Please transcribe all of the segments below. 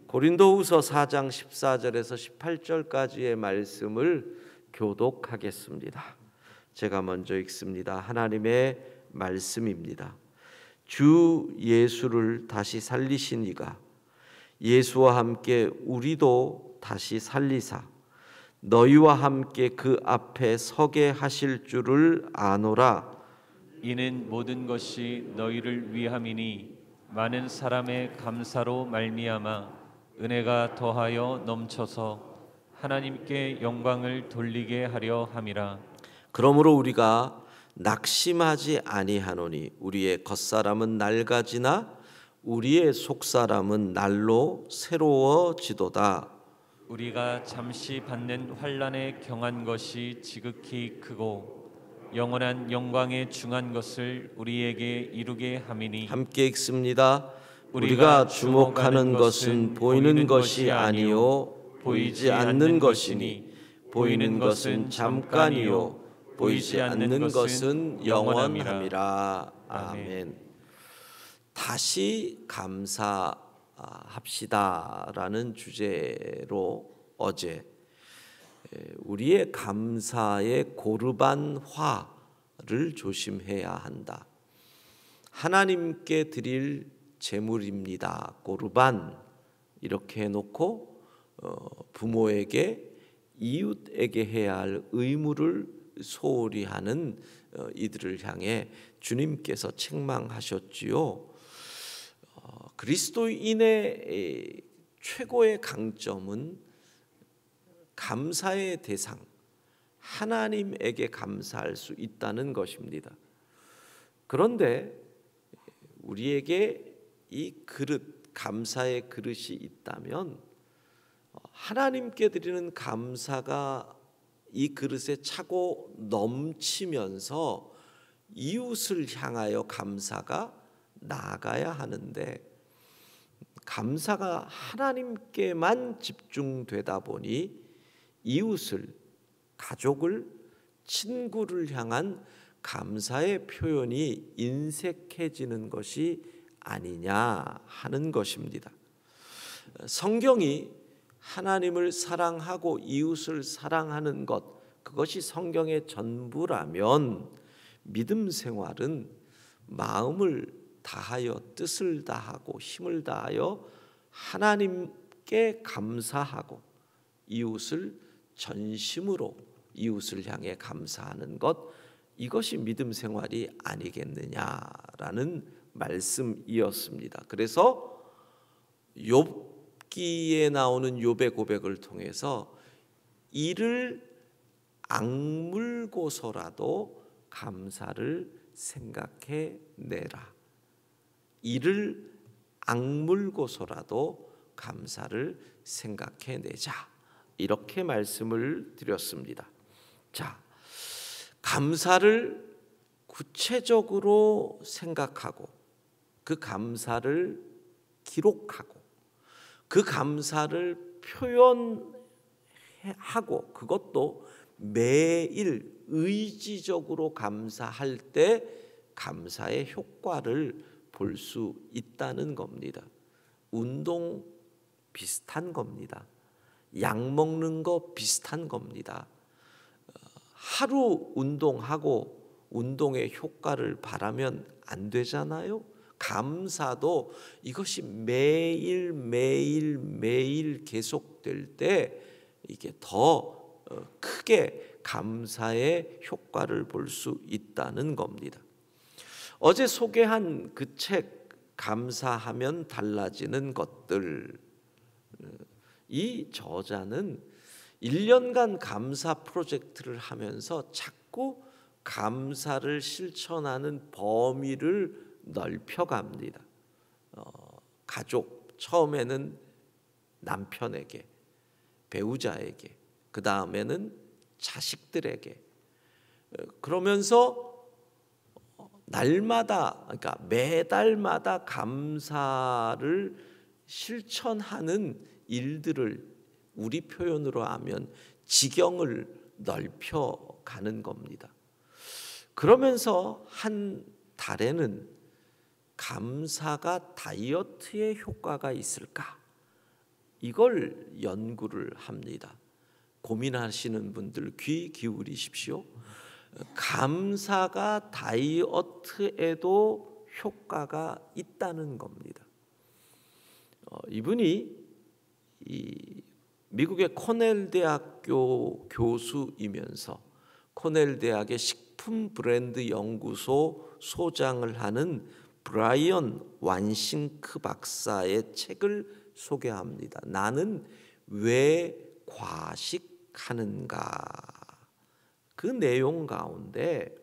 고린도후서 4장 14절에서 18절까지의 말씀을 교독하겠습니다. 제가 먼저 읽습니다. 하나님의 말씀입니다. 주 예수를 다시 살리신 이가 예수와 함께 우리도 다시 살리사 너희와 함께 그 앞에 서게 하실 줄을 아노라. 이는 모든 것이 너희를 위함이니 많은 사람의 감사로 말미암아 은혜가 더하여 넘쳐서 하나님께 영광을 돌리게 하려 함이라. 그러므로 우리가 낙심하지 아니하노니 우리의 겉사람은 낡아지나 우리의 속사람은 날로 새로워지도다. 우리가 잠시 받는 환난에 경한 것이 지극히 크고 영원한 영광에 중한 것을 우리에게 이루게 함이니. 함께 읽습니다. 우리가 주목하는 것은 보이는 것이 아니요 보이지 않는 것이니 보이는 것은 잠깐이요 보이지 않는 것은 영원함이라. 아멘. 다시 감사합시다라는 주제로 어제 우리의 감사의 고르반화를 조심해야 한다. 하나님께 드릴 제물입니다. 고르반 이렇게 해놓고 부모에게 이웃에게 해야 할 의무를 소홀히 하는 이들을 향해 주님께서 책망하셨지요. 그리스도인의 최고의 강점은 감사의 대상 하나님에게 감사할 수 있다는 것입니다. 그런데 우리에게 이 그릇, 감사의 그릇이 있다면 하나님께 드리는 감사가 이 그릇에 차고 넘치면서 이웃을 향하여 감사가 나아가야 하는데 감사가 하나님께만 집중되다 보니 이웃을, 가족을, 친구를 향한 감사의 표현이 인색해지는 것이 아니냐 하는 것입니다. 성경이 하나님을 사랑하고 이웃을 사랑하는 것, 그것이 성경의 전부라면 믿음 생활은 마음을 다하여 뜻을 다하고 힘을 다하여 하나님께 감사하고 이웃을 전심으로 이웃을 향해 감사하는 것, 이것이 믿음 생활이 아니겠느냐라는 말씀이었습니다. 그래서 욥기에 나오는 욥의 고백을 통해서 이를 악물고서라도 감사를 생각해 내라. 이를 악물고서라도 감사를 생각해 내자. 이렇게 말씀을 드렸습니다. 자, 감사를 구체적으로 생각하고 그 감사를 기록하고 그 감사를 표현하고 그것도 매일 의지적으로 감사할 때 감사의 효과를 볼 수 있다는 겁니다. 운동 비슷한 겁니다. 약 먹는 거 비슷한 겁니다. 하루 운동하고 운동의 효과를 바라면 안 되잖아요. 감사도 이것이 매일 계속될 때 이게 더 크게 감사의 효과를 볼 수 있다는 겁니다. 어제 소개한 그 책 감사하면 달라지는 것들, 이 저자는 1년간 감사 프로젝트를 하면서 자꾸 감사를 실천하는 범위를 넓혀갑니다. 가족, 처음에는 남편에게, 배우자에게, 그 다음에는 자식들에게, 그러면서 날마다, 그러니까 매달마다 감사를 실천하는 일들을 우리 표현으로 하면 지경을 넓혀가는 겁니다. 그러면서 한 달에는 감사가 다이어트에 효과가 있을까? 이걸 연구를 합니다. 고민하시는 분들 귀 기울이십시오. 감사가 다이어트에도 효과가 있다는 겁니다. 이분이 미국의 코넬 대학교 교수이면서 코넬 대학의 식품 브랜드 연구소 소장을 하는 브라이언 완싱크 박사의 책을 소개합니다. 나는 왜 과식하는가? 그 내용 가운데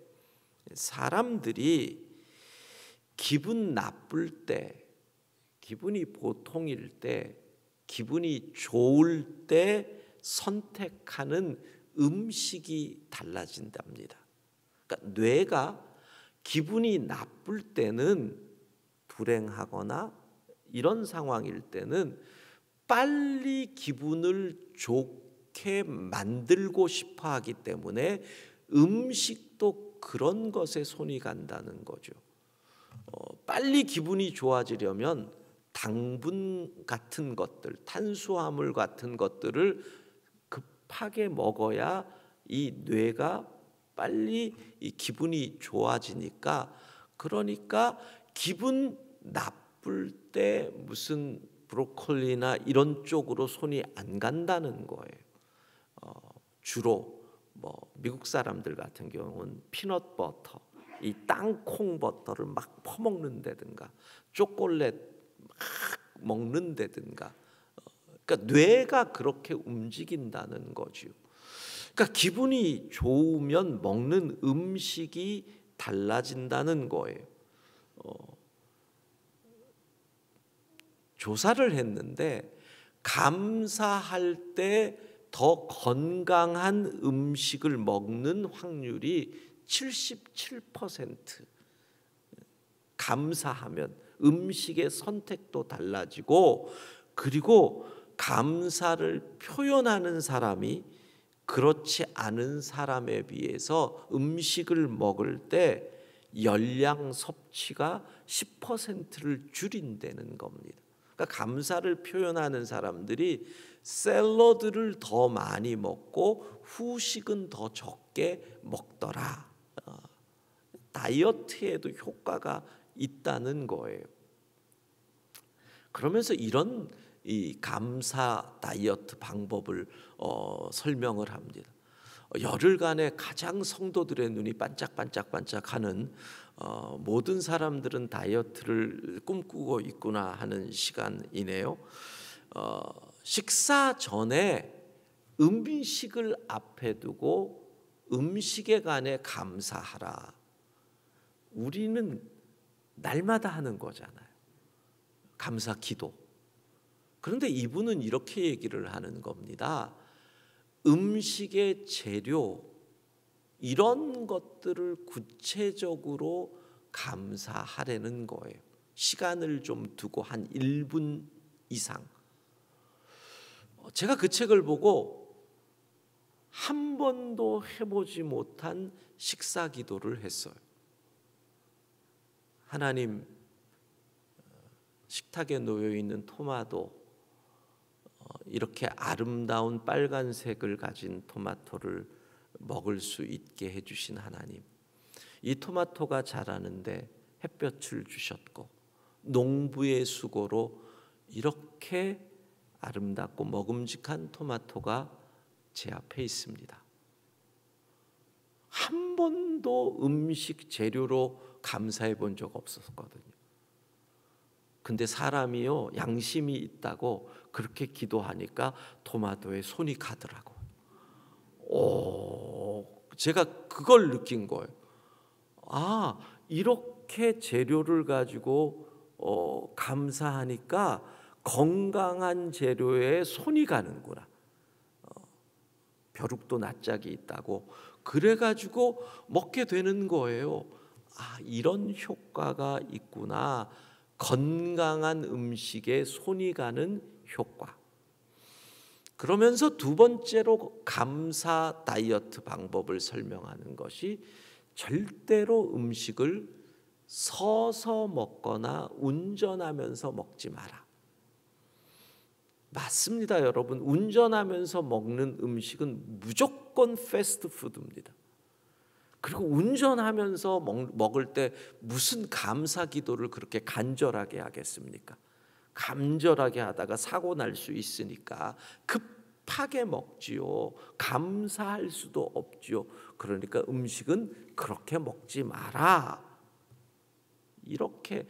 사람들이 기분 나쁠 때, 기분이 보통일 때, 기분이 좋을 때 선택하는 음식이 달라진답니다. 그러니까 뇌가 기분이 나쁠 때는, 불행하거나 이런 상황일 때는 빨리 기분을 좋게 만들고 싶어 하기 때문에 음식도 그런 것에 손이 간다는 거죠. 빨리 기분이 좋아지려면 당분 같은 것들, 탄수화물 같은 것들을 급하게 먹어야 이 뇌가 빨리 이 기분이 좋아지니까, 그러니까 기분 나쁠 때 무슨 브로콜리나 이런 쪽으로 손이 안 간다는 거예요. 주로 미국 사람들 같은 경우는 피넛 버터, 이 땅콩 버터를 막 퍼먹는다든가 초콜릿 막 먹는다든가, 그러니까 뇌가 그렇게 움직인다는 거죠. 그러니까 기분이 좋으면 먹는 음식이 달라진다는 거예요. 조사를 했는데 감사할 때 더 건강한 음식을 먹는 확률이 77%. 감사하면 음식의 선택도 달라지고, 그리고 감사를 표현하는 사람이 그렇지 않은 사람에 비해서 음식을 먹을 때 열량 섭취가 10%를 줄인다는 겁니다. 그러니까 감사를 표현하는 사람들이 샐러드를 더 많이 먹고 후식은 더 적게 먹더라. 다이어트에도 효과가 있다는 거예요. 그러면서 이런 이 감사 다이어트 방법을 설명을 합니다. 열흘간에 가장 성도들의 눈이 반짝반짝반짝하는, 모든 사람들은 다이어트를 꿈꾸고 있구나 하는 시간이네요. 식사 전에 음식을 앞에 두고 음식에 관해 감사하라. 우리는 날마다 하는 거잖아요. 감사 기도. 그런데 이분은 이렇게 얘기를 하는 겁니다. 음식의 재료, 이런 것들을 구체적으로 감사하라는 거예요. 시간을 좀 두고 한 1분 이상. 제가 그 책을 보고 한 번도 해보지 못한 식사 기도를 했어요. 하나님, 식탁에 놓여 있는 토마토, 이렇게 아름다운 빨간색을 가진 토마토를 먹을 수 있게 해주신 하나님, 이 토마토가 자라는데 햇볕을 주셨고 농부의 수고로 이렇게 아름답고 먹음직한 토마토가 제 앞에 있습니다. 한 번도 음식 재료로 감사해 본 적 없었거든요. 근데 사람이요, 양심이 있다고 그렇게 기도하니까 토마토에 손이 가더라고요. 제가 그걸 느낀 거예요. 아, 이렇게 재료를 가지고 감사하니까 건강한 재료에 손이 가는구나. 벼룩도 낯짝이 있다고 그래가지고 먹게 되는 거예요. 아, 이런 효과가 있구나. 건강한 음식에 손이 가는 효과. 그러면서 두 번째로 감사 다이어트 방법을 설명하는 것이, 절대로 음식을 서서 먹거나 운전하면서 먹지 마라. 맞습니다, 여러분. 운전하면서 먹는 음식은 무조건 패스트푸드입니다. 그리고 운전하면서 먹을 때 무슨 감사 기도를 그렇게 간절하게 하겠습니까? 간절하게 하다가 사고 날 수 있으니까 급하게 먹지요. 감사할 수도 없지요. 그러니까 음식은 그렇게 먹지 마라. 이렇게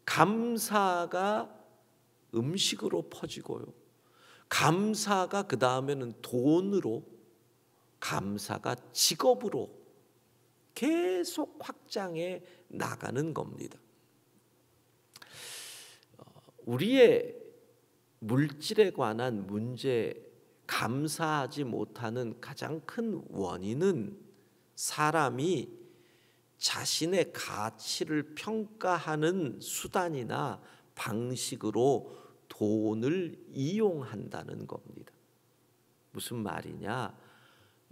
감사가 음식으로 퍼지고요. 감사가 그 다음에는 돈으로, 감사가 직업으로 계속 확장해 나가는 겁니다. 우리의 물질에 관한 문제, 감사하지 못하는 가장 큰 원인은 사람이 자신의 가치를 평가하는 수단이나 방식으로 돈을 이용한다는 겁니다. 무슨 말이냐?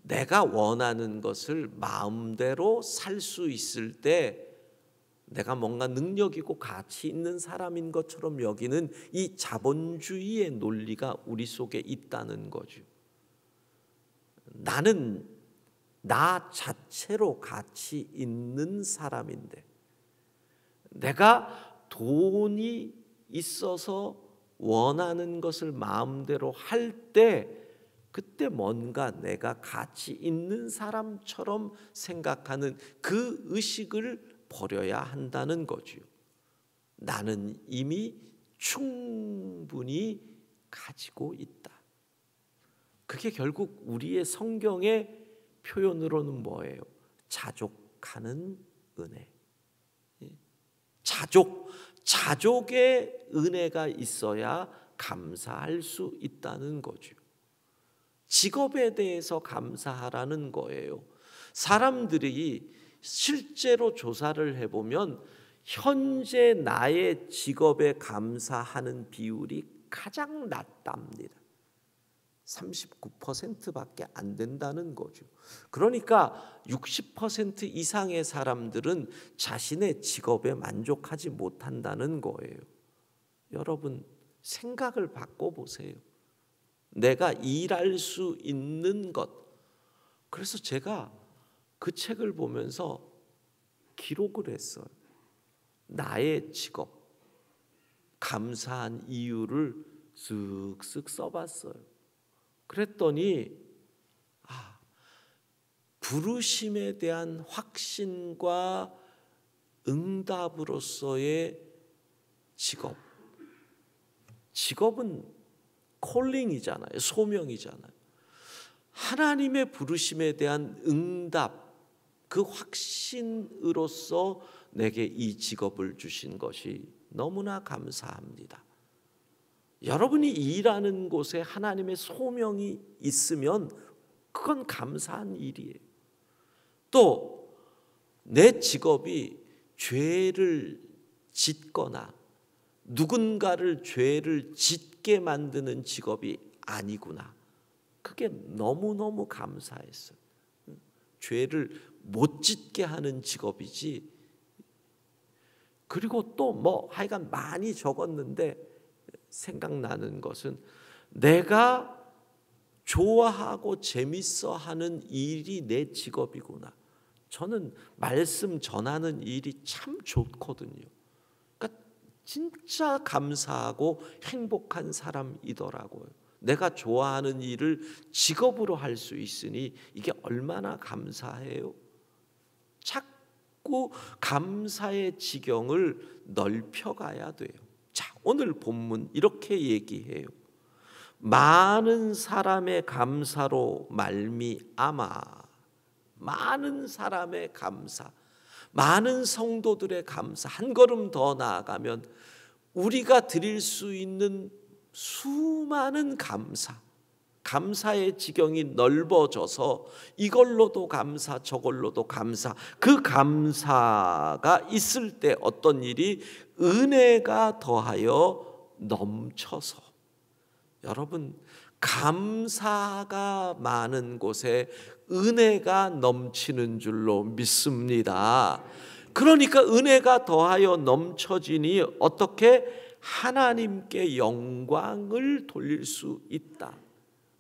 내가 원하는 것을 마음대로 살 수 있을 때 내가 뭔가 능력 있고 가치 있는 사람인 것처럼 여기는 이 자본주의의 논리가 우리 속에 있다는 거죠. 나는 나 자체로 가치 있는 사람인데 내가 돈이 있어서 원하는 것을 마음대로 할 때 그때 뭔가 내가 가치 있는 사람처럼 생각하는 그 의식을 버려야 한다는 거죠. 나는 이미 충분히 가지고 있다. 그게 결국 우리의 성경의 표현으로는 뭐예요? 자족하는 은혜. 자족의 은혜가 있어야 감사할 수 있다는 거죠. 직업에 대해서 감사하라는 거예요. 사람들이 실제로 조사를 해보면 현재 나의 직업에 감사하는 비율이 가장 낮답니다. 39%밖에 안 된다는 거죠. 그러니까 60% 이상의 사람들은 자신의 직업에 만족하지 못한다는 거예요. 여러분 생각을 바꿔보세요. 내가 일할 수 있는 것. 그래서 제가 그 책을 보면서 기록을 했어요. 나의 직업, 감사한 이유를 쓱쓱 써봤어요. 그랬더니 부르심에 대한 확신과 응답으로서의 직업은 콜링이잖아요. 소명이잖아요. 하나님의 부르심에 대한 응답, 그 확신으로서 내게 이 직업을 주신 것이 너무나 감사합니다. 여러분이 일하는 곳에 하나님의 소명이 있으면 그건 감사한 일이에요. 또 내 직업이 죄를 짓거나 누군가를 죄를 짓게 만드는 직업이 아니구나. 그게 너무너무 감사했어요. 죄를 못 짓게 하는 직업이지. 그리고 또 하여간 많이 적었는데 생각나는 것은 내가 좋아하고 재밌어 하는 일이 내 직업이구나. 저는 말씀 전하는 일이 참 좋거든요. 그러니까 진짜 감사하고 행복한 사람이더라고요. 내가 좋아하는 일을 직업으로 할 수 있으니 이게 얼마나 감사해요. 자꾸 감사의 지경을 넓혀가야 돼요. 자, 오늘 본문 이렇게 얘기해요. 많은 사람의 감사로 말미암아, 많은 사람의 감사, 많은 성도들의 감사, 한 걸음 더 나아가면 우리가 드릴 수 있는 수많은 감사의 지경이 넓어져서 이걸로도 감사, 저걸로도 감사. 그 감사가 있을 때 어떤 일이 은혜가 더하여 넘쳐서, 여러분 감사가 많은 곳에 은혜가 넘치는 줄로 믿습니다. 그러니까 은혜가 더하여 넘쳐지니 어떻게? 하나님께 영광을 돌릴 수 있다.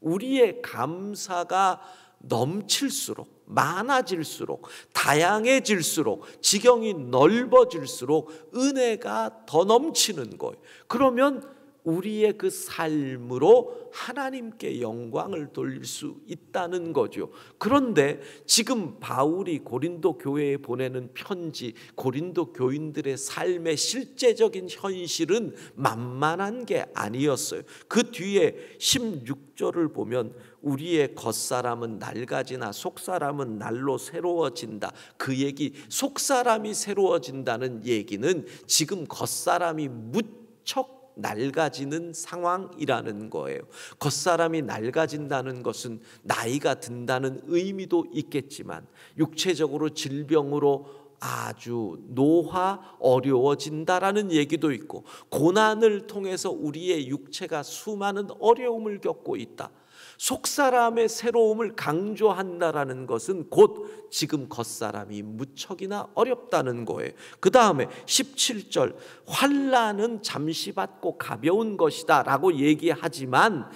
우리의 감사가 넘칠수록, 많아질수록, 다양해질수록, 지경이 넓어질수록 은혜가 더 넘치는 거예요. 그러면 우리의 그 삶으로 하나님께 영광을 돌릴 수 있다는 거죠. 그런데 지금 바울이 고린도 교회에 보내는 편지, 고린도 교인들의 삶의 실제적인 현실은 만만한 게 아니었어요. 그 뒤에 16절을 보면 우리의 겉사람은 낡아지나 속사람은 날로 새로워진다. 그 얘기, 속사람이 새로워진다는 얘기는 지금 겉사람이 무척 낡아지는 상황이라는 거예요. 겉사람이 낡아진다는 것은 나이가 든다는 의미도 있겠지만 육체적으로 질병으로 아주 노화 어려워진다라는 얘기도 있고, 고난을 통해서 우리의 육체가 수많은 어려움을 겪고 있다. 속사람의 새로움을 강조한다라는 것은 곧 지금 겉사람이 무척이나 어렵다는 거예요. 그 다음에 17절, 환난은 잠시 받고 가벼운 것이다 라고 얘기하지만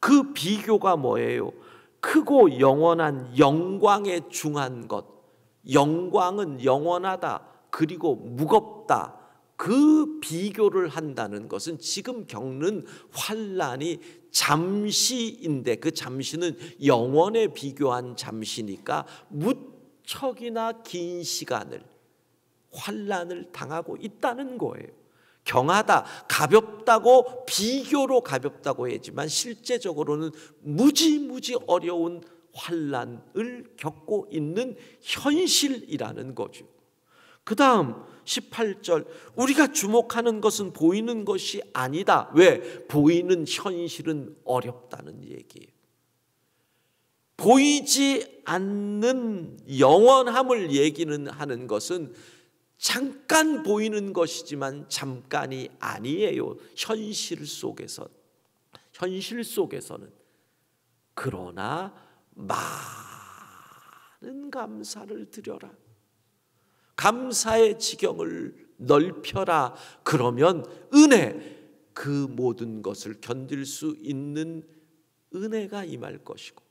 그 비교가 뭐예요? 크고 영원한 영광에 중한 것. 영광은 영원하다, 그리고 무겁다. 그 비교를 한다는 것은 지금 겪는 환난이 잠시인데, 그 잠시는 영원에 비교한 잠시니까 무척이나 긴 시간을 환난을 당하고 있다는 거예요. 경하다, 가볍다고 비교로 가볍다고 하지만 실제적으로는 무지무지 어려운 환난을 겪고 있는 현실이라는 거죠. 그 다음 18절, 우리가 주목하는 것은 보이는 것이 아니다. 왜? 보이는 현실은 어렵다는 얘기예요. 보이지 않는 영원함을 얘기는 하는 것은 잠깐 보이는 것이지만 잠깐이 아니에요. 현실 속에서는. 그러나 많은 감사를 드려라. 감사의 지경을 넓혀라. 그러면 은혜, 그 모든 것을 견딜 수 있는 은혜가 임할 것이고,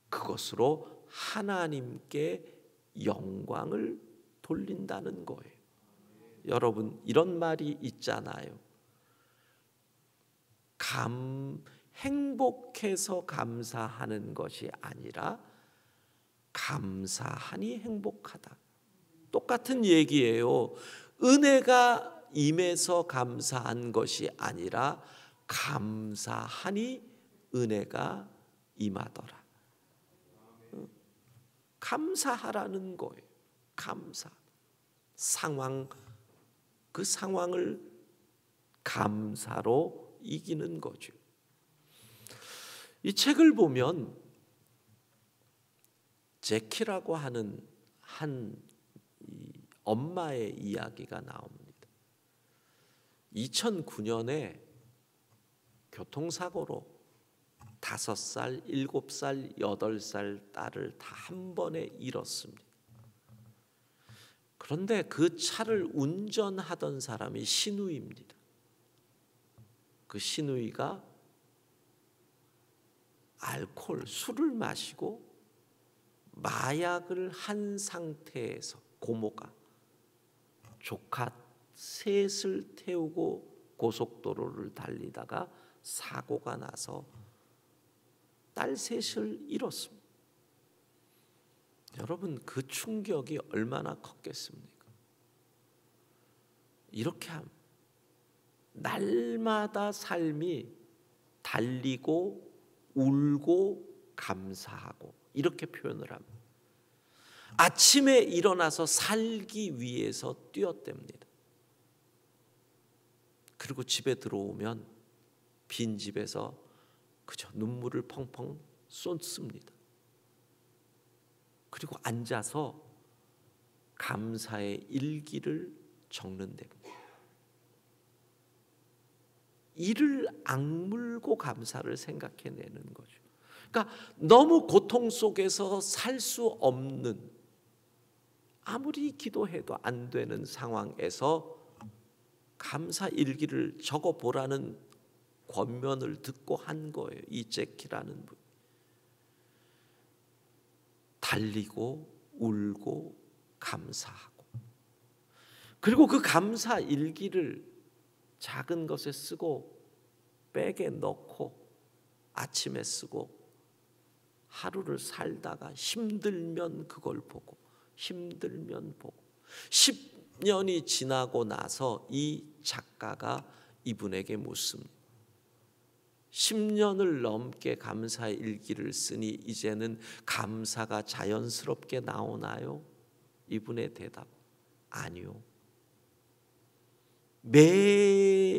그것으로 하나님께 영광을 돌린다는 거예요. 여러분, 이런 말이 있잖아요. 행복해서 감사하는 것이 아니라 감사하니 행복하다. 똑같은 얘기예요. 은혜가 임해서 감사한 것이 아니라 감사하니 은혜가 임하더라. 감사하라는 거예요. 감사. 그 상황을 감사로 이기는 거죠. 이 책을 보면 제키라고 하는 한 엄마의 이야기가 나옵니다. 2009년에 교통사고로 5살, 7살, 8살 딸을 다 한 번에 잃었습니다. 그런데 그 차를 운전하던 사람이 시누이입니다. 그 시누이가 술을 마시고 마약을 한 상태에서 고모가 조카 셋을 태우고 고속도로를 달리다가 사고가 나서 딸 셋을 잃었습니다. 여러분, 그 충격이 얼마나 컸겠습니까? 이렇게 하면 날마다 삶이 달리고 울고 감사하고 이렇게 표현을 합니다. 아침에 일어나서 살기 위해서 뛰어댑니다. 그리고 집에 들어오면 빈집에서 그저 눈물을 펑펑 쏟습니다. 그리고 앉아서 감사의 일기를 적는답니다. 이를 악물고 감사를 생각해내는 거죠. 그러니까 너무 고통 속에서 살 수 없는, 아무리 기도해도 안 되는 상황에서 감사 일기를 적어 보라는 권면을 듣고 한 거예요. 이 제키라는 분. 달리고 울고 감사하고, 그리고 그 감사 일기를 작은 것에 쓰고 백에 넣고 아침에 쓰고 하루를 살다가 힘들면 그걸 보고 힘들면 보고 10년이 지나고 나서 이 작가가 이분에게 묻습니다. 10년을 넘게 감사 일기를 쓰니 이제는 감사가 자연스럽게 나오나요? 이분의 대답, 아니요.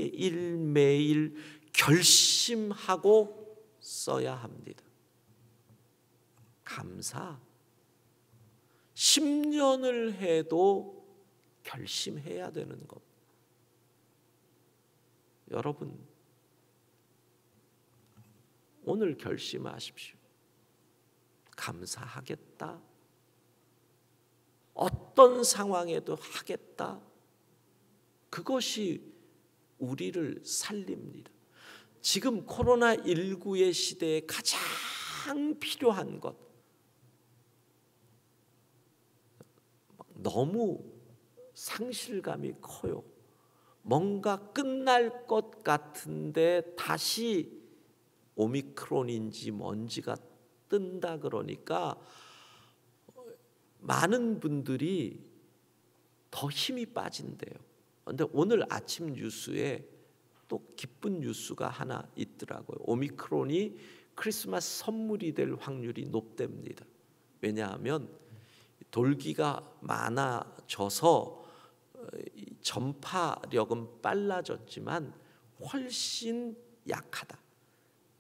매일매일 결심하고 써야 합니다. 감사 10년을 해도 결심해야 되는 겁니다. 여러분, 오늘 결심하십시오. 감사하겠다. 어떤 상황에도 하겠다. 그것이 우리를 살립니다. 지금 코로나19의 시대에 가장 필요한 것, 너무 상실감이 커요. 뭔가 끝날 것 같은데 다시 오미크론인지 뭔지가 뜬다 그러니까 많은 분들이 더 힘이 빠진대요. 그런데 오늘 아침 뉴스에 또 기쁜 뉴스가 하나 있더라고요. 오미크론이 크리스마스 선물이 될 확률이 높답니다. 왜냐하면 돌기가 많아져서 전파력은 빨라졌지만 훨씬 약하다.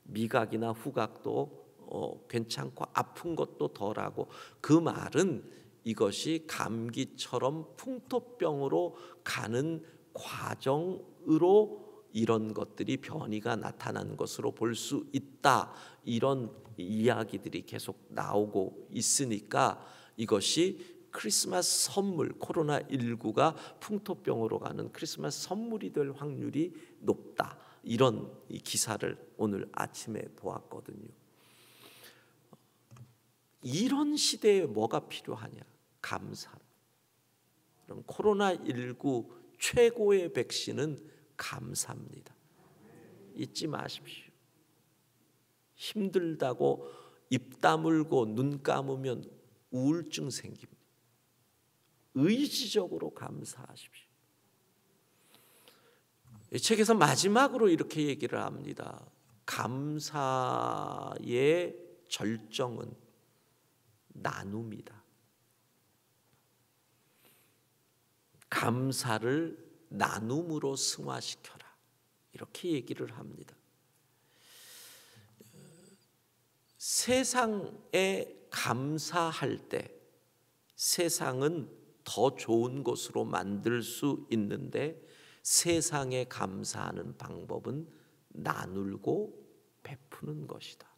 미각이나 후각도 괜찮고 아픈 것도 덜하고, 그 말은 이것이 감기처럼 풍토병으로 가는 과정으로 이런 것들이 변이가 나타난 것으로 볼 수 있다. 이런 이야기들이 계속 나오고 있으니까 이것이 크리스마스 선물, 코로나19가 풍토병으로 가는 크리스마스 선물이 될 확률이 높다. 이런 기사를 오늘 아침에 보았거든요. 이런 시대에 뭐가 필요하냐? 감사. 그럼 코로나19 최고의 백신은 감사입니다. 잊지 마십시오. 힘들다고 입 다물고 눈 감으면 우울증 생깁니다. 의지적으로 감사하십시오. 이 책에서 마지막으로 이렇게 얘기를 합니다. 감사의 절정은 나눔이다. 감사를 나눔으로 승화시켜라. 이렇게 얘기를 합니다. 세상에 감사할 때 세상은 더 좋은 곳으로 만들 수 있는데, 세상에 감사하는 방법은 나누고 베푸는 것이다.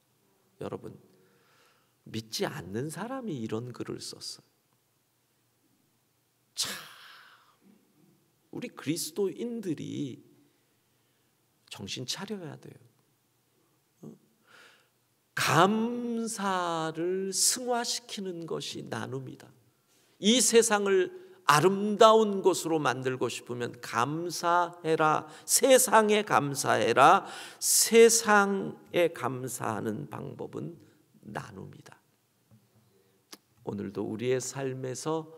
여러분, 믿지 않는 사람이 이런 글을 썼어요. 참, 우리 그리스도인들이 정신 차려야 돼요. 감사를 승화시키는 것이 나눔이다. 이 세상을 아름다운 곳으로 만들고 싶으면 감사해라. 세상에 감사해라. 세상에 감사하는 방법은 나눔이다. 오늘도 우리의 삶에서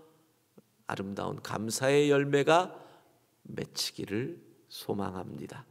아름다운 감사의 열매가 맺히기를 소망합니다.